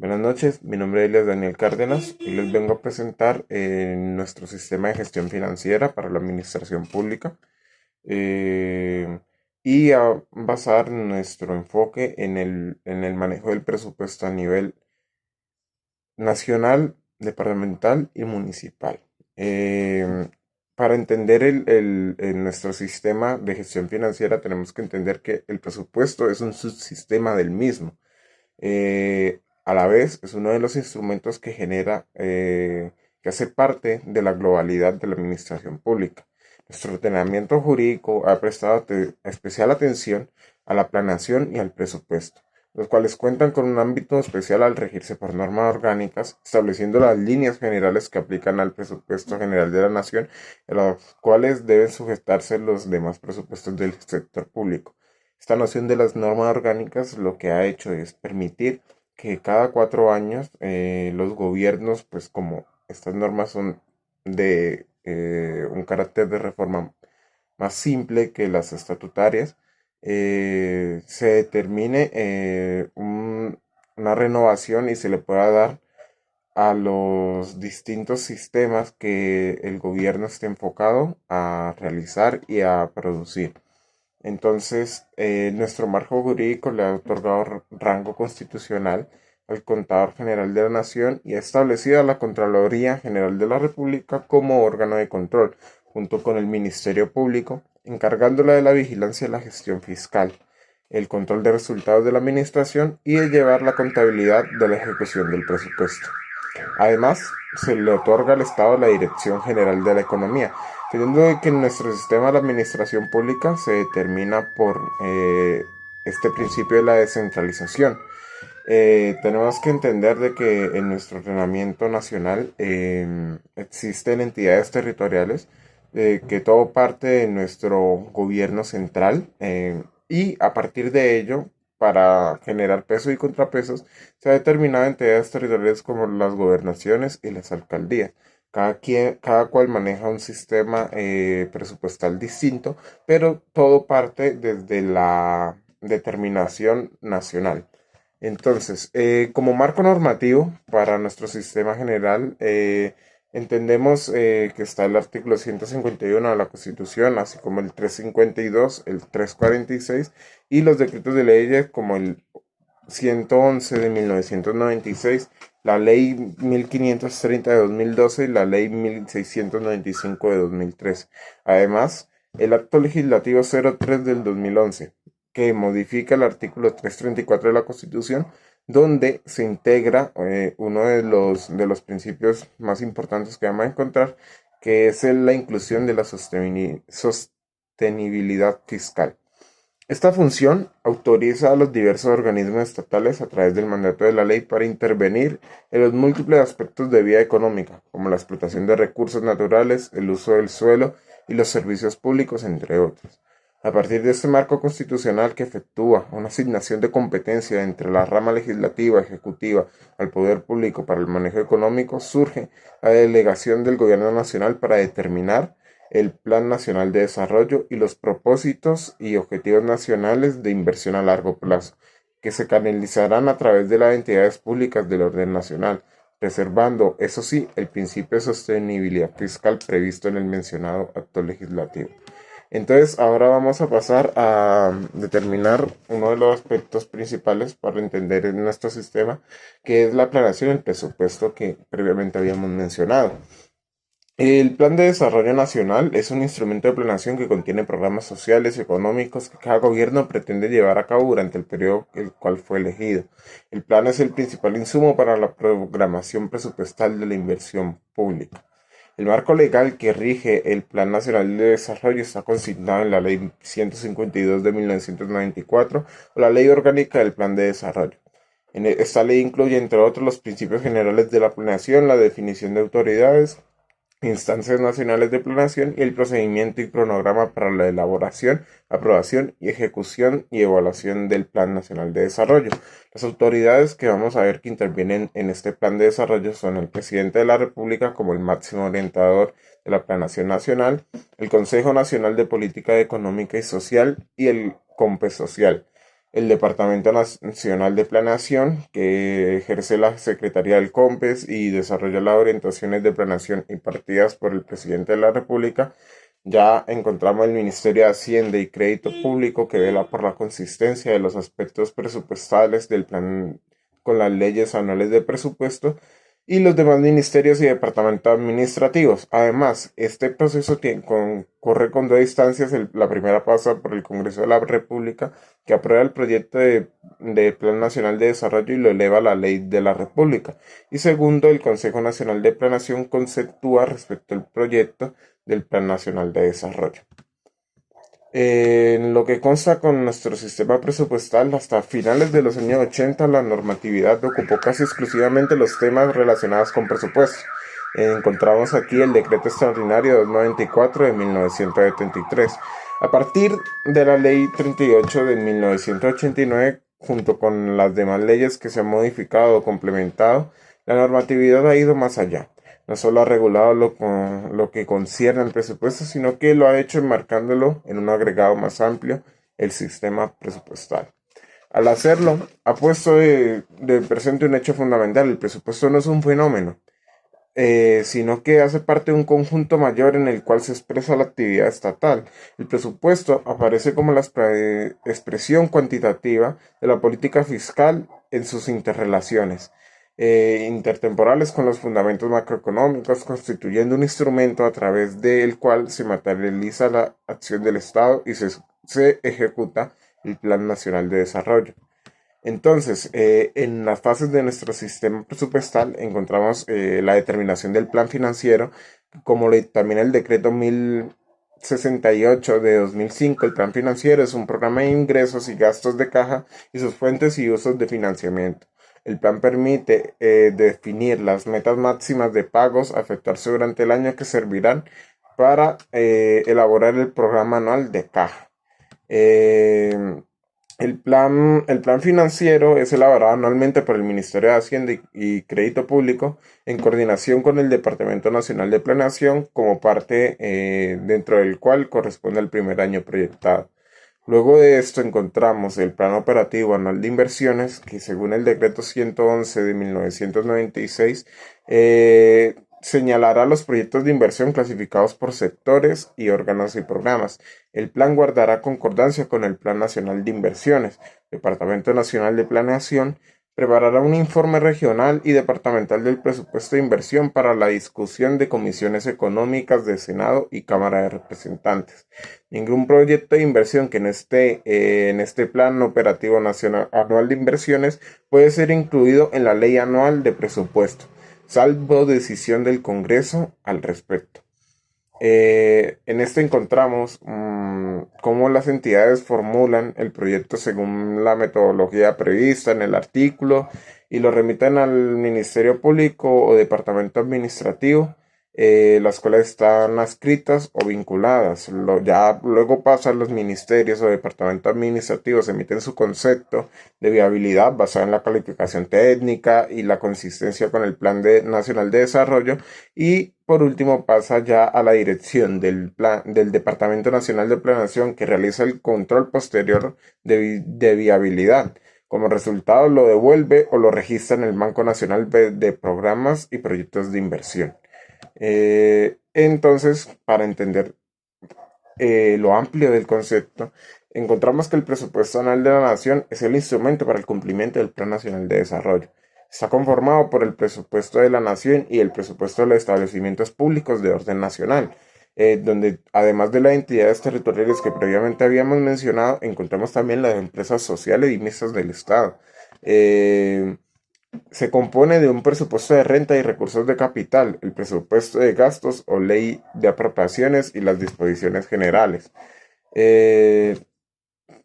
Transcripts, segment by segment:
Buenas noches, mi nombre es Elias Daniel Cárdenas y les vengo a presentar nuestro sistema de gestión financiera para la administración pública eh, y a basar nuestro enfoque en el manejo del presupuesto a nivel nacional, departamental y municipal. Eh, para entender nuestro sistema de gestión financiera tenemos que entender que el presupuesto es un subsistema del mismo. A la vez es uno de los instrumentos que que hace parte de la globalidad de la administración pública. Nuestro ordenamiento jurídico ha prestado especial atención a la planeación y al presupuesto, los cuales cuentan con un ámbito especial al regirse por normas orgánicas, estableciendo las líneas generales que aplican al presupuesto general de la nación, a las cuales deben sujetarse los demás presupuestos del sector público. Esta noción de las normas orgánicas lo que ha hecho es permitir que cada 4 años los gobiernos, pues como estas normas son de un carácter de reforma más simple que las estatutarias, se determine una renovación y se le pueda dar a los distintos sistemas que el gobierno esté enfocado a realizar y a producir. Entonces, nuestro marco jurídico le ha otorgado rango constitucional al Contador General de la Nación y ha establecido a la Contraloría General de la República como órgano de control, junto con el Ministerio Público, encargándola de la vigilancia y la gestión fiscal, el control de resultados de la administración y de llevar la contabilidad de la ejecución del presupuesto. Además, se le otorga al Estado la Dirección General de la Economía, teniendo de que en nuestro sistema de administración pública se determina por este principio de la descentralización. Tenemos que entender de que en nuestro ordenamiento nacional existen entidades territoriales que todo parte de nuestro gobierno central y a partir de ello, para generar pesos y contrapesos, se ha determinado entidades territoriales como las gobernaciones y las alcaldías. Cada cual maneja un sistema presupuestal distinto, pero todo parte desde la determinación nacional. Entonces, como marco normativo para nuestro sistema general, entendemos que está el artículo 151 de la Constitución, así como el 352, el 346 y los decretos de leyes como el 111 de 1996, la ley 1530 de 2012 y la ley 1695 de 2013. Además, el acto legislativo 03 del 2011 que modifica el artículo 334 de la Constitución, donde se integra uno de los principios más importantes que vamos a encontrar, que es la inclusión de la sostenibilidad fiscal. Esta función autoriza a los diversos organismos estatales a través del mandato de la ley para intervenir en los múltiples aspectos de vida económica, como la explotación de recursos naturales, el uso del suelo y los servicios públicos, entre otros. A partir de este marco constitucional que efectúa una asignación de competencia entre la rama legislativa, ejecutiva, al poder público para el manejo económico, surge la delegación del Gobierno Nacional para determinar el Plan Nacional de Desarrollo y los propósitos y objetivos nacionales de inversión a largo plazo, que se canalizarán a través de las entidades públicas del orden nacional, preservando, eso sí, el principio de sostenibilidad fiscal previsto en el mencionado acto legislativo. Entonces, ahora vamos a pasar a determinar uno de los aspectos principales para entender nuestro sistema, que es la planeación y el presupuesto que previamente habíamos mencionado. El Plan de Desarrollo Nacional es un instrumento de planeación que contiene programas sociales y económicos que cada gobierno pretende llevar a cabo durante el periodo el cual fue elegido. El plan es el principal insumo para la programación presupuestal de la inversión pública. El marco legal que rige el Plan Nacional de Desarrollo está consignado en la Ley 152 de 1994 o la Ley Orgánica del Plan de Desarrollo. Esta ley incluye, entre otros, los principios generales de la planeación, la definición de autoridades, instancias nacionales de planeación y el procedimiento y cronograma para la elaboración, aprobación y ejecución y evaluación del Plan Nacional de Desarrollo. Las autoridades que vamos a ver que intervienen en este plan de desarrollo son el presidente de la República como el máximo orientador de la planeación nacional, el Consejo Nacional de Política Económica y Social y el COMPES Social. el Departamento Nacional de Planeación, que ejerce la Secretaría del COMPES y desarrolla las orientaciones de planeación impartidas por el presidente de la República. Ya encontramos el Ministerio de Hacienda y Crédito Público, que vela por la consistencia de los aspectos presupuestales del plan con las leyes anuales de presupuesto y los demás ministerios y departamentos administrativos. Además, este proceso corre con dos instancias. La primera pasa por el Congreso de la República, que aprueba el proyecto de Plan Nacional de Desarrollo y lo eleva a la ley de la República. Y segundo, el Consejo Nacional de Planeación conceptúa respecto al proyecto del Plan Nacional de Desarrollo. En lo que consta con nuestro sistema presupuestal, hasta finales de los años 80, la normatividad ocupó casi exclusivamente los temas relacionados con presupuesto. Encontramos aquí el Decreto Extraordinario 294 de 1973. A partir de la Ley 38 de 1989, junto con las demás leyes que se han modificado o complementado, la normatividad ha ido más allá. No solo ha regulado lo que concierne al presupuesto, sino que lo ha hecho enmarcándolo en un agregado más amplio, el sistema presupuestal. Al hacerlo, ha puesto de presente un hecho fundamental: el presupuesto no es un fenómeno, sino que hace parte de un conjunto mayor en el cual se expresa la actividad estatal. El presupuesto aparece como la expresión cuantitativa de la política fiscal en sus interrelaciones intertemporales con los fundamentos macroeconómicos, constituyendo un instrumento a través del cual se materializa la acción del Estado y se ejecuta el Plan Nacional de Desarrollo. Entonces, en las fases de nuestro sistema presupuestal encontramos la determinación del plan financiero, como también el decreto 1068 de 2005. El plan financiero es un programa de ingresos y gastos de caja y sus fuentes y usos de financiamiento. El plan permite definir las metas máximas de pagos a efectuarse durante el año, que servirán para elaborar el programa anual de caja. El plan financiero es elaborado anualmente por el Ministerio de Hacienda y Crédito Público, en coordinación con el Departamento Nacional de Planeación, como parte dentro del cual corresponde al primer año proyectado. Luego de esto encontramos el Plan Operativo Anual de Inversiones, que según el Decreto 111 de 1996, señalará los proyectos de inversión clasificados por sectores y órganos y programas. El plan guardará concordancia con el Plan Nacional de Inversiones. El Departamento Nacional de Planeación preparará un informe regional y departamental del presupuesto de inversión para la discusión de comisiones económicas de Senado y Cámara de Representantes. Ningún proyecto de inversión que no esté en este Plan Operativo Nacional Anual de Inversiones puede ser incluido en la Ley Anual de Presupuesto, salvo decisión del Congreso al respecto. En este encontramos cómo las entidades formulan el proyecto según la metodología prevista en el artículo y lo remiten al Ministerio Público o Departamento Administrativo, las cuales están adscritas o vinculadas. Ya luego pasan los ministerios o departamentos administrativos, emiten su concepto de viabilidad basado en la calificación técnica y la consistencia con el Plan Nacional de Desarrollo, y por último pasa ya a la dirección del Departamento Nacional de Planeación, que realiza el control posterior de viabilidad. Como resultado, lo devuelve o lo registra en el Banco Nacional de Programas y Proyectos de Inversión. Entonces, para entender lo amplio del concepto, encontramos que el presupuesto anual de la Nación es el instrumento para el cumplimiento del Plan Nacional de Desarrollo. Está conformado por el presupuesto de la Nación y el presupuesto de los establecimientos públicos de orden nacional, donde además de las entidades territoriales que previamente habíamos mencionado, encontramos también las empresas sociales y mixtas del Estado. Se compone de un presupuesto de renta y recursos de capital, el presupuesto de gastos o ley de apropiaciones y las disposiciones generales.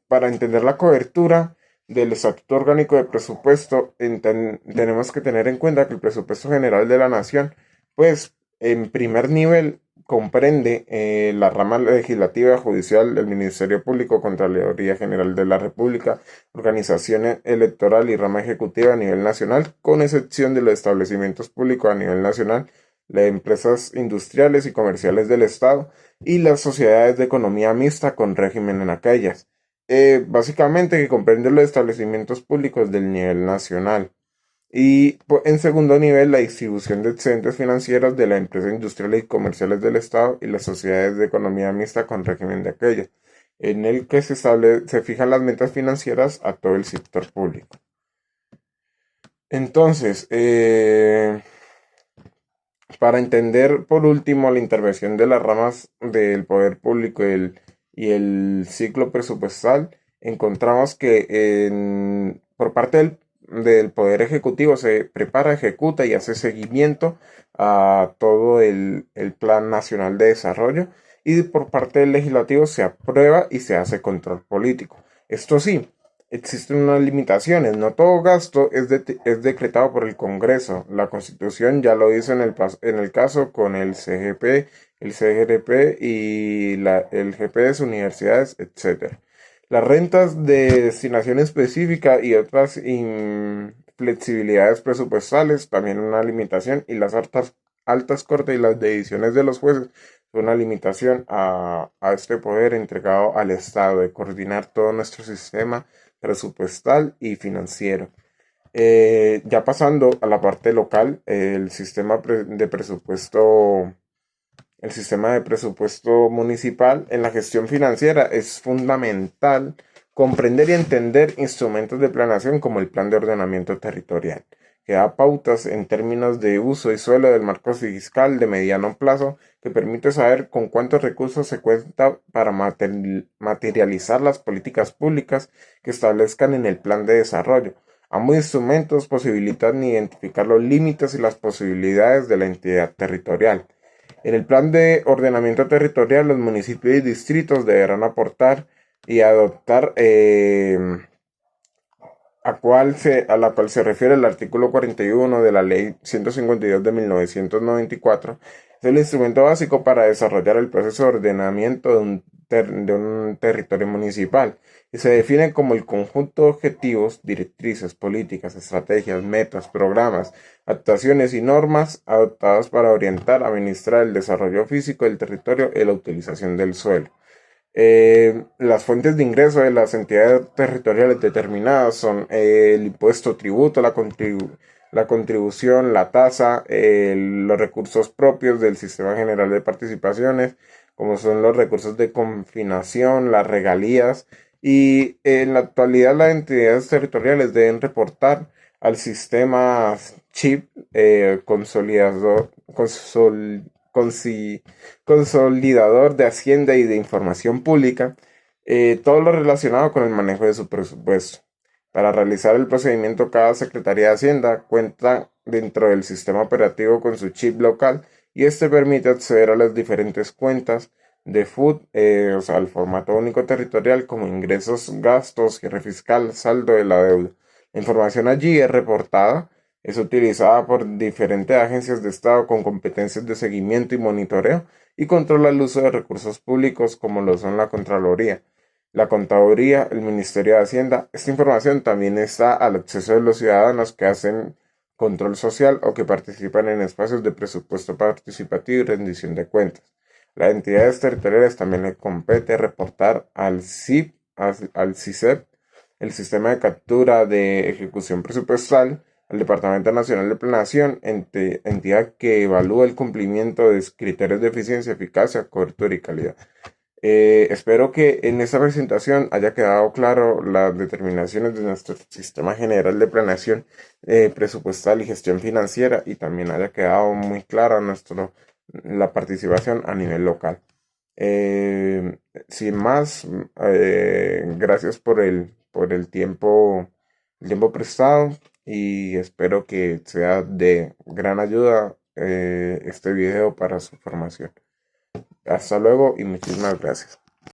Para entender la cobertura del Estatuto Orgánico de Presupuesto, tenemos que tener en cuenta que el presupuesto general de la Nación, pues en primer nivel comprende la rama legislativa, judicial, el Ministerio Público, Contraloría General de la República, organización electoral y rama ejecutiva a nivel nacional, con excepción de los establecimientos públicos a nivel nacional, las empresas industriales y comerciales del Estado y las sociedades de economía mixta con régimen en aquellas. Básicamente que comprende los establecimientos públicos del nivel nacional. Y en segundo nivel, la distribución de excedentes financieros de las empresas industriales y comerciales del Estado y las sociedades de economía mixta con régimen de aquellas, en el que se fijan las metas financieras a todo el sector público. Entonces, para entender por último la intervención de las ramas del poder público y el ciclo presupuestal, encontramos que por parte del Poder Ejecutivo se prepara, ejecuta y hace seguimiento a todo el Plan Nacional de Desarrollo, y por parte del Legislativo se aprueba y se hace control político. Esto sí, existen unas limitaciones. No todo gasto es decretado por el Congreso. La Constitución ya lo hizo en el caso con el CGP, el CGRP y el GPS, universidades, etcétera. Las rentas de destinación específica y otras inflexibilidades presupuestales, también una limitación, y las altas cortes y las decisiones de los jueces son una limitación a este poder entregado al Estado de coordinar todo nuestro sistema presupuestal y financiero. Ya pasando a la parte local, el sistema de presupuesto municipal en la gestión financiera es fundamental comprender y entender instrumentos de planeación como el plan de ordenamiento territorial, que da pautas en términos de uso y suelo del marco fiscal de mediano plazo, que permite saber con cuántos recursos se cuenta para materializar las políticas públicas que establezcan en el plan de desarrollo. Ambos instrumentos posibilitan identificar los límites y las posibilidades de la entidad territorial. En el plan de ordenamiento territorial, los municipios y distritos deberán aportar y adoptar a la cual se refiere el artículo 41 de la Ley 152 de 1994, es el instrumento básico para desarrollar el proceso de ordenamiento de un territorio municipal, y se define como el conjunto de objetivos, directrices, políticas, estrategias, metas, programas, actuaciones y normas adoptadas para orientar, administrar el desarrollo físico del territorio y la utilización del suelo. Las fuentes de ingreso de las entidades territoriales determinadas son el impuesto, tributo, la contribución, la tasa, los recursos propios del Sistema General de Participaciones, como son los recursos de confinación, las regalías, y en la actualidad las entidades territoriales deben reportar al sistema CHIP, consolidador, consolidador de Hacienda y de Información Pública, todo lo relacionado con el manejo de su presupuesto. Para realizar el procedimiento, cada Secretaría de Hacienda cuenta dentro del sistema operativo con su chip local, y este permite acceder a las diferentes cuentas de FUT, o sea, al formato único territorial, como ingresos, gastos, cierre fiscal, saldo de la deuda. La información allí es reportada, es utilizada por diferentes agencias de Estado con competencias de seguimiento y monitoreo, y controla el uso de recursos públicos como lo son la Contraloría, la Contaduría, el Ministerio de Hacienda. Esta información también está al acceso de los ciudadanos que hacen control social o que participan en espacios de presupuesto participativo y rendición de cuentas. Las entidades territoriales también le compete reportar al CIP, al CISEP, el sistema de captura de ejecución presupuestal, al Departamento Nacional de Planeación, entidad que evalúa el cumplimiento de criterios de eficiencia, eficacia, cobertura y calidad. Espero que en esta presentación haya quedado claro las determinaciones de nuestro sistema general de planeación presupuestal y gestión financiera, y también haya quedado muy clara la participación a nivel local. Sin más, gracias el tiempo prestado, y espero que sea de gran ayuda este video para su formación. Hasta luego y muchísimas gracias.